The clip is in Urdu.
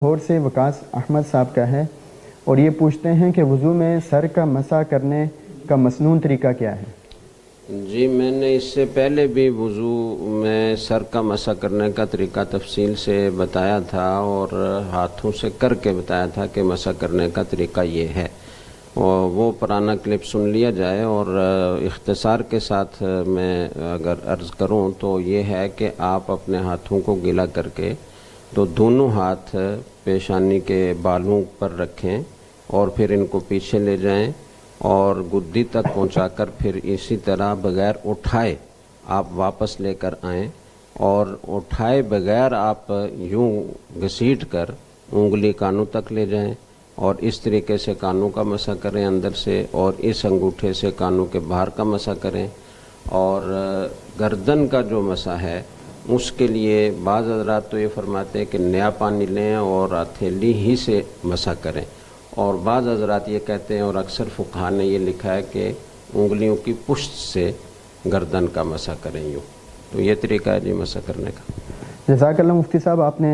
لاہور سے وکاس احمد صاحب کا ہے اور یہ پوچھتے ہیں کہ وضو میں سر کا مسح کرنے کا مسنون طریقہ کیا ہے؟ جی، میں نے اس سے پہلے بھی وضو میں سر کا مسح کرنے کا طریقہ تفصیل سے بتایا تھا اور ہاتھوں سے کر کے بتایا تھا کہ مسح کرنے کا طریقہ یہ ہے، اور وہ پرانا کلپ سن لیا جائے۔ اور اختصار کے ساتھ میں اگر عرض کروں تو یہ ہے کہ آپ اپنے ہاتھوں کو گیلا کر کے تو دونوں ہاتھ پیشانی کے بالوں پر رکھیں اور پھر ان کو پیچھے لے جائیں اور گدی تک پہنچا کر پھر اسی طرح بغیر اٹھائے آپ واپس لے کر آئیں، اور اٹھائے بغیر آپ یوں گھسیٹ کر انگلی کانوں تک لے جائیں اور اس طریقے سے کانوں کا مسح کریں اندر سے، اور اس انگوٹھے سے کانوں کے باہر کا مسح کریں۔ اور گردن کا جو مسح ہے اس کے لیے بعض حضرات تو یہ فرماتے ہیں کہ نیا پانی لیں اور ہتھیلی ہی سے مسح کریں، اور بعض حضرات یہ کہتے ہیں اور اکثر فقہاء نے یہ لکھا ہے کہ انگلیوں کی پشت سے گردن کا مسح کریں یوں۔ تو یہ طریقہ ہے جی مسح کرنے کا۔ جزاک اللہ مفتی صاحب، آپ نے